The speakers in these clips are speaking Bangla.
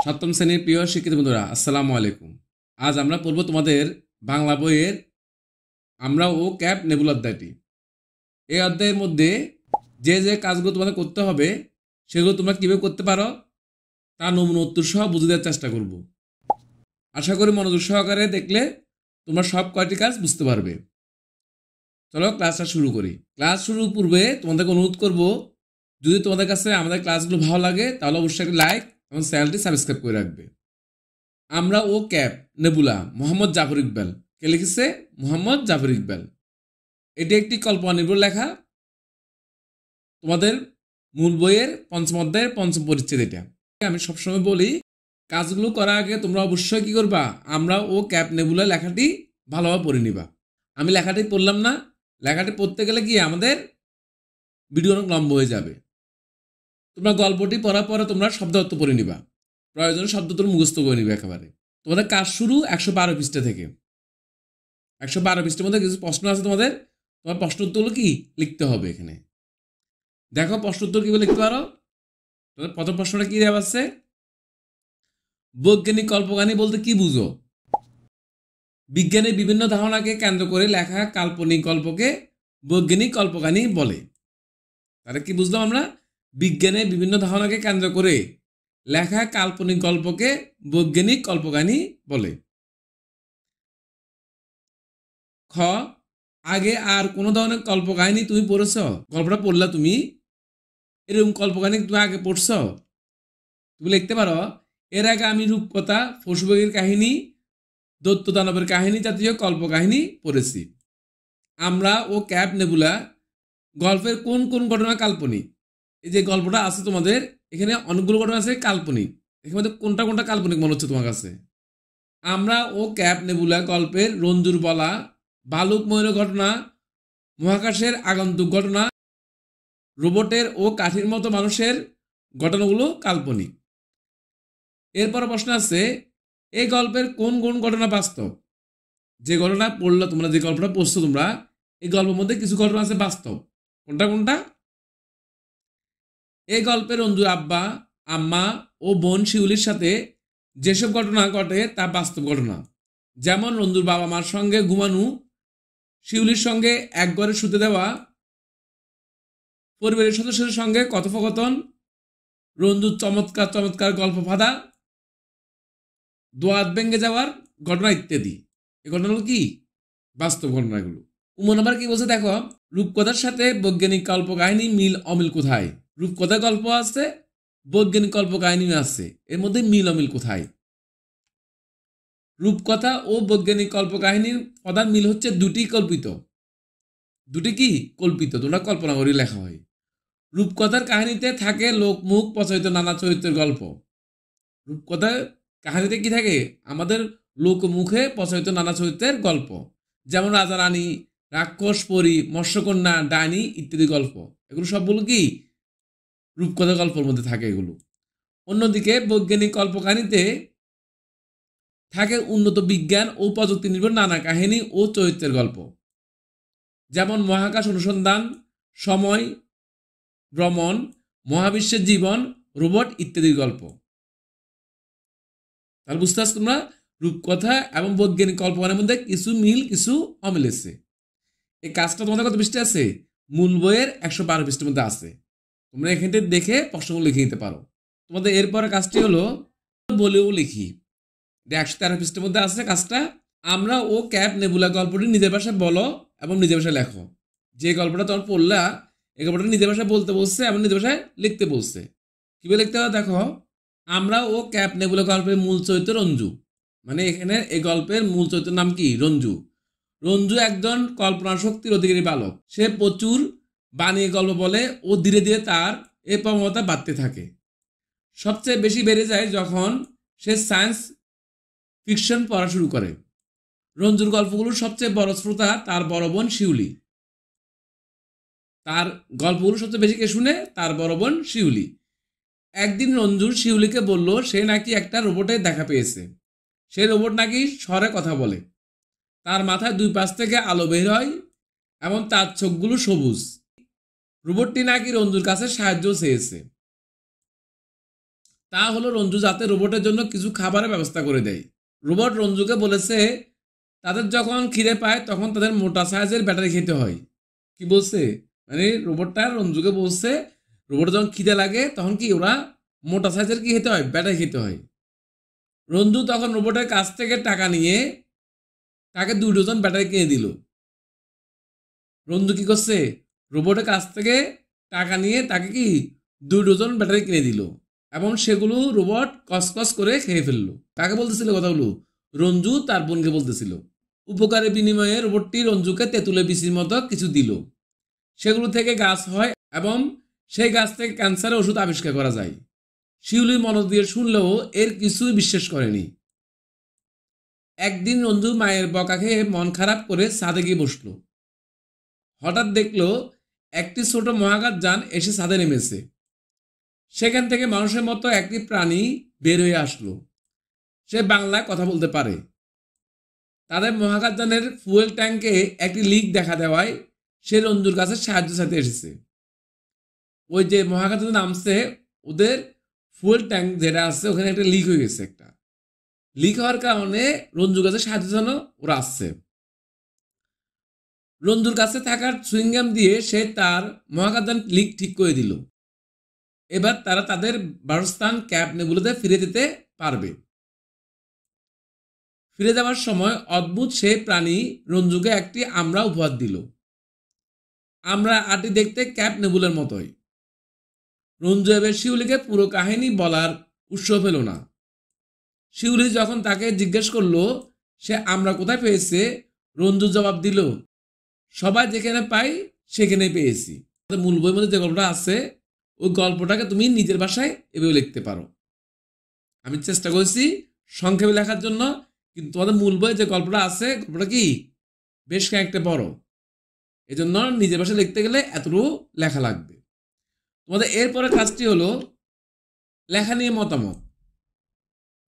সপ্তম শ্রেণীর প্রিয় শিক্ষিত বন্ধুরা, আসসালামু আলাইকুম। আজ আমরা পড়ব তোমাদের বাংলা বইয়ের আমরা ও ক্যাপ নেবুলা অধ্যায়টি। এই অধ্যায়ের মধ্যে যে যে কাজগুলো তোমাদের করতে হবে সেগুলো তোমরা কীভাবে করতে পারো তা নমুনা উত্তর সহ বুঝে দেওয়ার চেষ্টা করব। আশা করি মনোযোগ সহকারে দেখলে তোমরা সব কয়টি কাজ বুঝতে পারবে। চলো ক্লাসটা শুরু করি। ক্লাস শুরুর পূর্বে তোমাদেরকে অনুরোধ করব, যদি তোমাদের কাছে আমাদের ক্লাসগুলো ভালো লাগে তাহলে অবশ্যই একটা লাইক এবং চ্যানেলটি সাবস্ক্রাইব করে রাখবে। আমরা ও ক্যাপ নেবুলা, মোহাম্মদ জাফর ইকবাল। কে লিখেছে? মোহাম্মদ জাফর ইকবাল। এটি একটি কল্পনা নির্ভর লেখা। তোমাদের মূল বইয়ের পঞ্চম অধ্যায়ের পঞ্চম পরিচ্ছেদ এটা। আমি সবসময় বলি, কাজগুলো করার আগে তোমরা অবশ্যই কি করবা, আমরা ও ক্যাপ নেবুলা লেখাটি ভালোভাবে পড়ে নিবা। আমি লেখাটি পড়লাম না, লেখাটি পড়তে গেলে কি আমাদের ভিডিও অনেক লম্বা হয়ে যাবে। তোমরা গল্পটি পড়ার পরে তোমরা শব্দ অর্থ পড়ে নিবা, প্রয়োজনে শব্দ তোর মুখস্থ করে নিবে একেবারে। তোমাদের কাজ শুরু 112 পৃষ্ঠা থেকে। 112 পৃষ্ঠার মধ্যে কিছু প্রশ্ন আছে, তোমার প্রশ্ন উত্তরগুলো কি লিখতে হবে। এখানে দেখো প্রশ্ন উত্তর কিভাবে লিখতে পারো। তোমাদের প্রথম প্রশ্নটা কি দেওয়া আছে? বৈজ্ঞানিক কল্পকাহিনী বলতে কি বুঝো? বিজ্ঞানের বিভিন্ন ধারণাকে কেন্দ্র করে লেখা কাল্পনিক গল্পকে বৈজ্ঞানিক কল্পকাহিনী বলে। তাহলে কি বুঝলাম আমরা? বিজ্ঞানের বিভিন্ন ধারণাকে কেন্দ্র করে লেখা কাল্পনিক গল্পকে বৈজ্ঞানিক কল্পকাহিনী বলে। খ, আগে আর কোন ধরনের কল্পকাহিনী তুমি পড়েছ? গল্পটা পড়লা তুমি, এরকম কল্পকাহিনী তুমি আগে পড়ছ? তুমি লিখতে পারো, এর আগে আমি রূপকথা, পশুপাখির কাহিনী, দৈত্য দানবের কাহিনী জাতীয় কল্পকাহিনী পড়েছি। আমরা ও ক্যাপ নেবুলা গল্পের কোন কোন ঘটনা কাল্পনিক? এই যে গল্পটা আছে তোমাদের এখানে অনেকগুলো ঘটনা আছে কাল্পনিক, এখানে মধ্যে কোনটা কোনটা কাল্পনিক মনে হচ্ছে তোমার কাছে? আমরা ও ক্যাপ নেবুলা গল্পের রঞ্জুর বলা ভালুক ময়ূরের ঘটনা, মহাকাশের আগন্তুক ঘটনা, রোবটের ও কাঠির মতো মানুষের ঘটনাগুলো কাল্পনিক। এরপর প্রশ্ন আছে, এই গল্পের কোন কোন ঘটনা বাস্তব? যে ঘটনা পড়লো তোমরা, যে গল্পটা পড়ছো তোমরা, এই গল্পের মধ্যে কিছু ঘটনা আছে বাস্তব। কোনটা কোনটা? এই গল্পের রঞ্জুর আব্বা, আম্মা ও বোন শিউলির সাথে যেসব ঘটনা ঘটে তা বাস্তব ঘটনা। যেমন রঞ্জুর বাবা মার সঙ্গে ঘুমানো, শিউলির সঙ্গে এক ঘরে শুতে দেওয়া, পরিবারের সদস্যদের সঙ্গে কথোপকথন, রঞ্জুর চমৎকার চমৎকার গল্প ফাঁদা, দোয়াত ভেঙে যাওয়ার ঘটনা ইত্যাদি। এই ঘটনাগুলো কি বাস্তব ঘটনাগুলো। উমন আবার কি বলছে দেখো, রূপকথার সাথে বৈজ্ঞানিক কল্পকাহিনী মিল অমিল কোথায়? রূপকথা গল্প আছে, বৈজ্ঞানিক কল্পকাহিনী আছে, এর মধ্যে মিল অমিল কোথায়? রূপকথা ও বৈজ্ঞানিক কল্পকাহিনীর প্রধান মিল হচ্ছে দুটি কল্পিত। দুটি কি কল্পিত, তোমরা কল্পনা করে লেখা হয়। রূপকথার কাহিনীতে থাকে লোকমুখ প্রচলিত নানা চরিত্রের গল্প। রূপকথার কাহিনীতে কি থাকে? আমাদের লোকমুখে প্রচলিত নানা চরিত্রের গল্প, যেমন রাজা রানী, রাক্ষস, পরী, মৎস্যকন্যা, ডাইনি ইত্যাদি গল্প। এগুলো সবগুলো কি রূপকথা গল্পের মধ্যে থাকে এগুলো। অন্যদিকে বৈজ্ঞানিক কল্পকাহিনীতে থাকে উন্নত বিজ্ঞান ও প্রযুক্তি নির্ভর নানা কাহিনী ও চরিত্রের গল্প, যেমন মহাকাশ অনুসন্ধান, সময় ভ্রমণ, মহাবিশ্বের জীবন, রোবট ইত্যাদি গল্প। তাহলে বুঝতে পারছো তোমরা, রূপকথা এবং বৈজ্ঞানিক কল্পকাহিনীর মধ্যে কিছু মিল কিছু অমিল আছে। এই কাজটা তোমাদের কত পৃষ্ঠা আছে? মূল বইয়ের 112 পৃষ্ঠার মধ্যে আছে। তোমরা এখান থেকে দেখে প্রশ্নগুলো লিখে নিতে পারো। তোমাদের এরপরে কাজটি হলো বলেও লিখি। 113 পৃষ্ঠার মধ্যে আছে কাজটা। আমরা ও ক্যাপ নেবুলা গল্পটি নিজের ভাষায় বলো এবং নিজের ভাষায় লেখো। যে গল্পটা তোমার পড়লা, এই গল্পটা নিজের ভাষায় বলতে বলছে এবং নিজের ভাষায় লিখতে বলছে। কিভাবে লিখতে হবে দেখো, আমরা ও ক্যাপ নেবুলা গল্পের মূল চরিত্র রঞ্জু। মানে এখানে এই গল্পের মূল চরিত্রের নাম কি? রঞ্জু। রঞ্জু একজন কল্পনা শক্তির অধিকারী বালক। সে প্রচুর বানিয়ে গল্প বলে ও ধীরে ধীরে তার এই প্রবণতা বাড়তে থাকে। সবচেয়ে বেশি বেড়ে যায় যখন সে সায়েন্স ফিকশন পড়া শুরু করে। রঞ্জুর গল্পগুলোর সবচেয়ে বড় শ্রোতা তার বড় বোন শিউলি। তার গল্পগুলো সবচেয়ে বেশি কে শুনে? তার বড় বোন শিউলি। একদিন রঞ্জুর শিউলিকে বলল সে নাকি একটা রোবটের দেখা পেয়েছে। সে রোবট নাকি স্বরে কথা বলে, তার মাথায় দুই পাশ থেকে আলো বের হয় এবং তার চোখগুলো সবুজ। রোবটটি নাকি রঞ্জুর কাছে সাহায্য চেয়েছে। তা হলো রঞ্জু যাতে রোবটের জন্য কিছু খাবারের ব্যবস্থা করে দেয়। রোবট রঞ্জুকে বলেছে তাদের যখন খিদে পায় তখন তাদের মোটা সাইজের ব্যাটারি খেতে হয়। কি বলছে, মানে রোবটটা রঞ্জুকে বলছে রোবট যখন খিদে লাগে তখন কি ওরা মোটা সাইজের কি খেতে হয়, ব্যাটারি খেতে হয়। রঞ্জু তখন রোবটের কাছ থেকে টাকা নিয়ে তাকে 2 ডজন ব্যাটারি কিনে দিল। রঞ্জু কি করছে, রোবটের কাছ থেকে টাকা নিয়ে তাকে কি 2 ডজন ব্যাটারি কিনে দিল এবং সেগুলো রোবট কসকস করে খেয়ে ফেললো। কাকে বলতেছিল কথাগুলো? রঞ্জু তার বোনকে বলতেছিল। উপকারের বিনিময়ে রোবটটি রঞ্জুকে তেঁতুলে বিচির মতো কিছু দিল। সেগুলো থেকে গাছ হয় এবং সেই গাছ থেকে ক্যান্সারের ওষুধ আবিষ্কার করা যায়। শিউলি মনোযোগ দিয়ে শুনলেও এর কিছুই বিশ্বাস করেনি। একদিন রঞ্জু মায়ের বকা খেয়ে মন খারাপ করে ছাদে গিয়ে বসলো। হঠাৎ দেখলো একটি ছোট মহাকাশ যান এসে ছাদে নেমেছে। সেখান থেকে মানুষের মতো একটি প্রাণী বের হয়ে আসলো। সে বাংলায় কথা বলতে পারে। তাদের মহাকাশযানের ফুয়েল ট্যাঙ্কে একটি লিক দেখা দেওয়ায় সে রঞ্জুর কাছে সাহায্য চাইতে এসেছে। ওই যে মহাকাশযান নামছে, ওদের ফুয়েল ট্যাঙ্ক যেটা আছে ওখানে একটা লিক হয়ে গেছে। একটা লিক হওয়ার কারণে রঞ্জুর কাছে সাহায্য জন্য ওরা আসছে। রঞ্জুর কাছে থাকার সুইংগাম দিয়ে সে তার মহাকাশযান লিক ঠিক করে দিল। এবার তারা তাদের বাসস্থান ক্যাপ নেবুলাতে ফিরে যেতে পারবে। ফিরে যাওয়ার সময় অদ্ভুত সেই প্রাণী রঞ্জুকে একটি আমড়া উপহার দিল। আমরা আটি দেখতে ক্যাপ নেবুলার মতোই। রঞ্জু এবার শিউলিকে পুরো কাহিনী বলার উৎসাহ পেল না। শিউলি যখন তাকে জিজ্ঞেস করলো সে আমরা কোথায় পেয়েছে, রঞ্জু জবাব দিল সবাই যেখানে পাই সেখানে পেয়েছি। মূল বইয়ের মধ্যে যে গল্পটা আছে ওই গল্পটাকে তুমি নিজের ভাষায় এভাবে লিখতে পারো। আমি চেষ্টা করেছি সংক্ষেপে লেখার জন্য, কিন্তু তোমাদের মূল বইয়ে যে গল্পটা আছে গল্পটা কি বেশ খানিকটা বড়, এজন্য নিজের ভাষায় লিখতে গেলে এতটুকু লেখা লাগবে। তোমাদের এরপরে কাজটি হলো লেখা নিয়ে মতামত।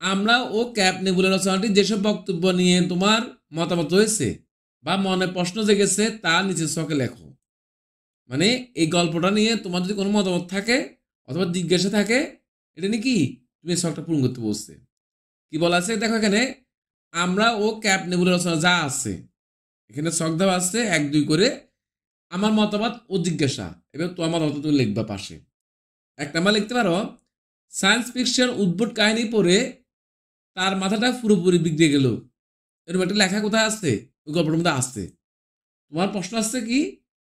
আমরা ও ক্যাপ নেবুলা রচনাটি যেসব বক্তব্য নিয়ে তোমার মতামত হয়েছে বা মনে প্রশ্ন জেগেছে তা নিচের ছকে লেখো। মানে এই গল্পটা নিয়ে তোমার যদি কোনো মতামত থাকে অথবা জিজ্ঞাসা থাকে, এটা নিয়ে কি তুমি ছকটা পূরণ করতে বলছে। কি বলা আছে দেখো, এখানে আমরা ও ক্যাপ নেবুলা রচনা যা আছে এখানে ছক দেওয়া আছে 1-2 করে। আমার মতামত ও জিজ্ঞাসা, এবার তোমার মতামত তুমি লিখবা পাশে। 1 নাম্বার লিখতে পারো সায়েন্স ফিকশন উদ্ভট কাহিনী পড়ে তার মাথাটা পুরোপুরি বিগড়ে গেল। এরকম একটা লেখা কোথায় আসছে, ওই গল্পটার মধ্যে আসছে। তোমার প্রশ্ন আসছে কি,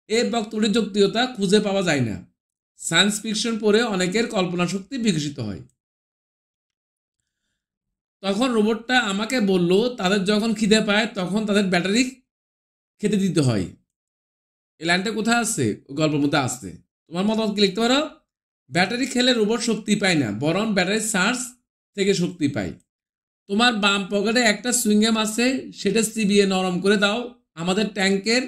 এই বক্তব্যটির যৌক্তিকতা খুঁজে পাওয়া যায় না। সায়েন্স ফিকশন পড়ে অনেকের কল্পনা শক্তি বিকশিত হয়। তখন রোবটটা আমাকে বলল তাদের যখন খিদে পায় তখন তাদের ব্যাটারি খেতে দিতে হয়। এই লাইনটা কোথায় আছে, ওই গল্পের মধ্যে আসছে। তোমার মতামত কি লিখতে পারো, ব্যাটারি খেলে রোবট শক্তি পায় না, বরং ব্যাটারি চার্জ থেকে শক্তি পায়। তোমার বাম পকেটে একটা সুইংগাম আছে, সেটা চিবিয়ে নরম করে দাও, আমাদের ট্যাঙ্কের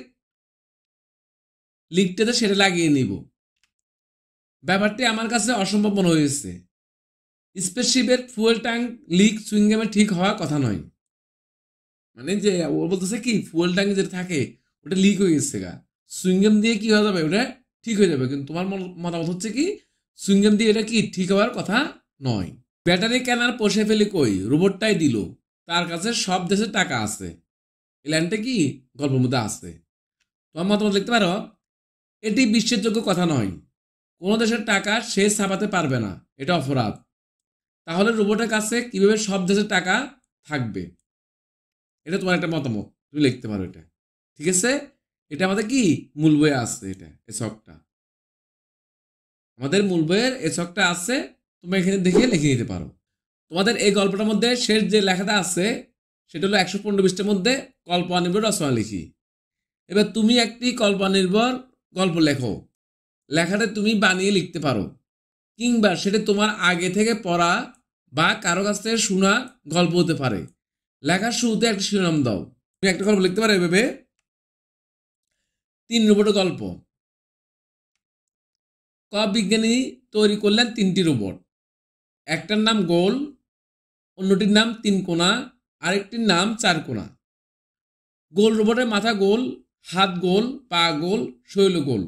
লিকটাতে সেটা লাগিয়ে নিব। ব্যাপারটি আমার কাছে অসম্ভব মনে হয়েছে। স্পেসশিপের ফুয়েল ট্যাঙ্ক লিক সুইংগামে ঠিক হওয়ার কথা নয়। মানে যে ও বলতেছে কি ফুয়েল ট্যাঙ্ক যেটা থাকে ওটা লিক হয়ে গেছে গা, সুইংগাম দিয়ে কি হয়ে যাবে, ওটা ঠিক হয়ে যাবে। কিন্তু তোমার মতামত হচ্ছে কি সুইংগাম দিয়ে এটা কি ঠিক হওয়ার কথা নয়। ব্যাটারি কেনার পোষে ফেলি কই, রোবটটাই দিল, তার কাছে সব দেশের টাকা আছে। এই লাইনটা কি গল্পের মধ্যে আছে। তোমার মতামত লিখতে পারো, এটি বিশ্বাসযোগ্য কথা নয়, কোনো দেশের টাকা সে ছাপাতে পারবে না, এটা অপরাধ। তাহলে রোবটের কাছে কিভাবে সব দেশের টাকা থাকবে। এটা তোমার একটা মতামত, তুমি লিখতে পারো এটা। ঠিক আছে, এটা আমাদের কি মূল বইয়ে আছে, এটা এই ছকটা আমাদের মূল বইয়ের এই ছকটা আছে, তুমি এখানে দেখে লিখে নিতে পারো। তোমাদের এই গল্পটার মধ্যে শেষ যে লেখাটা আছে সেটা হলো 115 পৃষ্ঠার মধ্যে কল্পনা নির্ভর রচনা লিখি। এবার তুমি একটি কল্পনা নির্ভর গল্প লেখো। লেখাটা তুমি বানিয়ে লিখতে পারো, কিংবা সেটা তোমার আগে থেকে পড়া বা কারো কাছ থেকে শোনা গল্প হতে পারে। লেখার শুরুতে একটা শিরোনাম দাও। তুমি একটা গল্প লিখতে পারো এভাবে, 3 রোবটের গল্প। ক বিজ্ঞানী তৈরি করলেন 3টি রোবট। একটার নাম গোল, অন্যটির নাম 3 কোণা, আরেকটির নাম 4 কোণা। গোল রোবটের মাথা গোল, হাত গোল, পা গোল, শরীর গোল।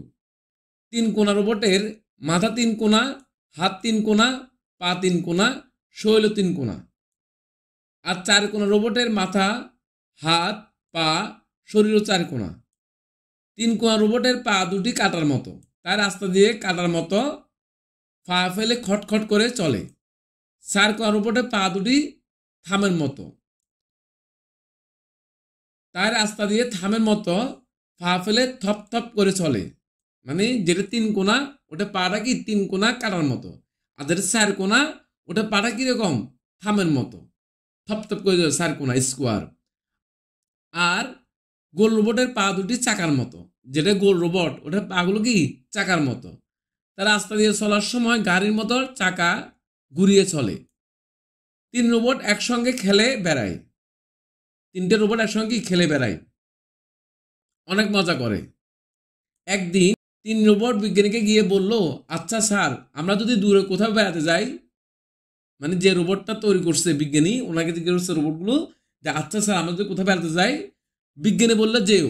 3 কোণা রোবটের মাথা 3 কোণা, হাত 3 কোণা, পা 3 কোনা, শৈল 3 কোনা। আর 4 কোনা রোবটের মাথা, হাত, পা, শরীরও 4 কোনা। 3 কোনা রোবটের পা দুটি কাটার মতো, তার রাস্তা দিয়ে কাটার মতো পা ফেলে খটখট করে চলে। 4 কোনা রোবটের পা দুটি থামের মতো, তার রাস্তা দিয়ে থামের মতো পা ফেলে থপ থপ করে চলে। মানে যেটা 3 কোনা ওটা পাটা কি 3 কোনা কাটার মতো, আর যেটা 4 কোনা ওটা পাটা কিরকম থামের মতো, থপ থপ করে চলে 4 কোনা স্কোয়ার। আর গোল রোবটের পা দুটি চাকার মতো, যেটা গোল রোবট ওটার পাগুলো কি চাকার মতো, তার রাস্তা দিয়ে চলার সময় গাড়ির মতো চাকা ঘুরিয়ে চলে। 3 রোবট একসঙ্গে খেলে বেড়ায়, 3টে রোবট একসঙ্গে খেলে বেড়ায়, অনেক মজা করে। একদিন 3 রোবট বিজ্ঞানীকে গিয়ে বলল, আচ্ছা স্যার, আমরা যদি দূরে কোথাও বেড়াতে যাই, মানে যে রোবটটা তৈরি করছে বিজ্ঞানী ওনাকে জিজ্ঞেস করছে রোবটগুলো যে আচ্ছা স্যার, আমরা যদি কোথাও বেড়াতে যাই, বিজ্ঞানী বললো যেও,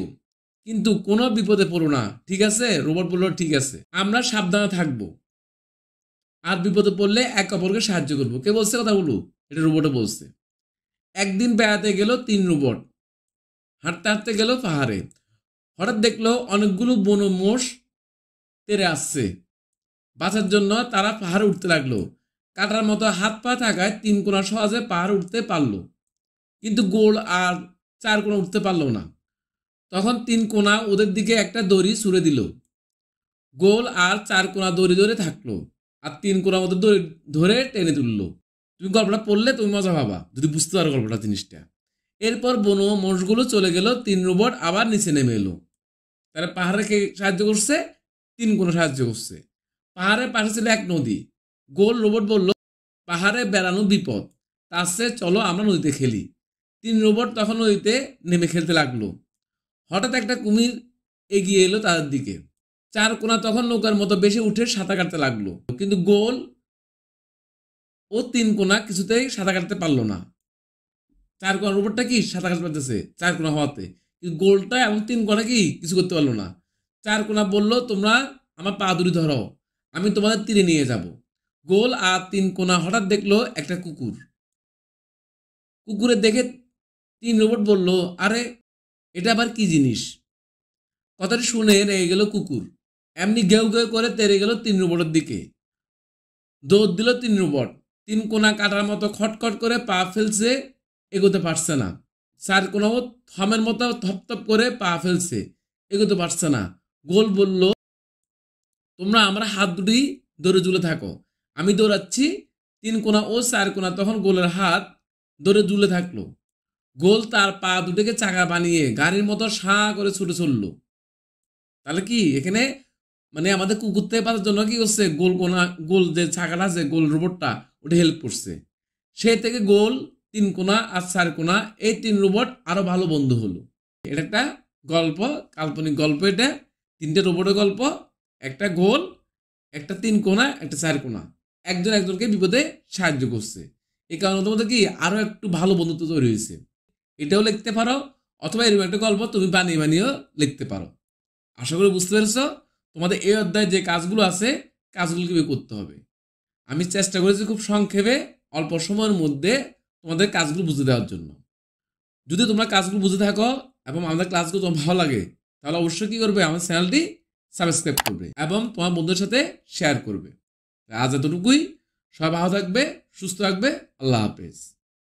কিন্তু কোনো বিপদে পড়ো না, ঠিক আছে? রোবট বললো ঠিক আছে, আমরা সাবধানে থাকবো, আর বিপদে পড়লে এক অপরকে সাহায্য করবো। কে বলছে কথা বলু? এটা রোবটে বলছে। একদিন বেড়াতে গেল 3 রোবট, হাঁটতে হাঁটতে গেল পাহাড়ে। হঠাৎ দেখলো অনেকগুলো বনো মোষ তেড়ে আসছে। বাঁচার জন্য তারা পাহাড়ে উঠতে লাগলো। কাটার মতো হাত পা থাকায় 3 কোনা সহজে পাহাড় উঠতে পারলো, কিন্তু গোল আর 4 কোনা উঠতে পারলো না। তখন 3 কোনা ওদের দিকে একটা দড়ি ছুঁড়ে দিল। গোল আর 4 কোনা দড়ি ধরে থাকলো, আর 3 কোনা ওদের দড়ি ধরে টেনে তুললো। তুমি গল্পটা পড়লে তুমি মজা পাবা যদি বুঝতে পারো গল্পটা জিনিসটা। এরপর বনো মোষগুলো চলে গেল, 3 রোবট আবার নিচে নেমে এলো। তারা পাহাড়ে কে সাহায্য করছে? 3 কোনা সাহায্য করছে। পাহাড়ের পাশে ছিল এক নদী। গোল রোবট বলল, পাহাড়ে বেড়ানো বিপদ, তার চেয়ে চলো আমরা নদীতে খেলি। 3 রোবট তখন নদীতে নেমে খেলতে লাগলো। হঠাৎ একটা কুমির এগিয়ে এলো তাদের দিকে। 4 কোনা তখন নৌকার মতো বেশি উঠে সাঁতার কাটতে লাগলো, কিন্তু গোল ও 3 কোনা কিছুতেই সাঁতার কাটতে পারলো না। 4 কোনা রোবটটা কি সাঁতার কাটতে পারতেছে 4 কোনা হওয়াতে, কিন্তু গোলটা এবং 3 কোনা কি কিছু করতে পারলো না। 4 কোনা বলল, তোমরা আমার পা দুটি ধরো, আমি তোমাদের তীরে নিয়ে যাব। গোল আর 3 কোনা হঠাৎ দেখলো একটা কুকুর। কুকুরের দেখে 3 রোবট বলল, আরে এটা আবার কি জিনিস? কথাটি শুনে রেগে গেল কুকুর, এমনি ঘেউ ঘেউ করে তেড়ে গেল 3 রোবটের দিকে। দৌড় দিল 3 রোবট। 3 কোনা কাটার মতো খটখট করে পা ফেলছে, এগোতে পারছে না। 4 কোনাও থমের মতো থপথপ করে পা ফেলছে, এগোতে পারছে না। গোল বলল, তোমরা আমরা হাত দুটি ধরে ঝুলে থাকো, আমি দৌড়াচ্ছি। 3 কোনা ও 4 কোনা তখন গোলের হাত ধরে ঝুলে থাকলো। গোল তার পা দুটিকে চাকা বানিয়ে গাড়ির মতো সাঁ করে ছুটে চললো। তাহলে কি এখানে মানে আমাদের কুকুর থেকে বাঁচার জন্য কি করছে? গোল কোনা গোল যে চাকাটা আছে গোল রোবটটা ওটা হেল্প করছে। সে থেকে গোল 3 কোনা আর 4 কোনা এই 3 রোবট আরো ভালো বন্ধু হলো। এটা একটা গল্প, কাল্পনিক গল্প। এটা 3টে রোবটের গল্প, একটা গোল, একটা 3 কোনা, একটা 4 কোনা, একজন একজনকে বিপদে সাহায্য করছে। এই কারণে তোমাদের কি আরো একটু ভালো বন্ধুত্ব তৈরি হয়েছে। এটাও লিখতে পারো, অথবা এরকম একটা গল্প তুমি বানিয়ে বানিয়েও লিখতে পারো। আশা করি বুঝতে পেরেছ তোমাদের এই অধ্যায়ে যে কাজগুলো আছে কাজগুলো কিভাবে করতে হবে। আমি চেষ্টা করেছি খুব সংক্ষেপে অল্প সময়ের মধ্যে তোমাদের কাজগুলো বুঝে দেওয়ার জন্য। যদি তোমরা কাজগুলো বুঝে থাকো এবং আমাদের ক্লাসগুলো তোমার ভালো লাগে, তাহলে অবশ্যই কি করবে? আমার চ্যানেলটি সাবস্ক্রাইব করবে এবং তোমার বন্ধুদের সাথে শেয়ার করবে। আজ এতটুকুই। সবাই ভালো থাকবে, সুস্থ থাকবে। আল্লাহ হাফেজ।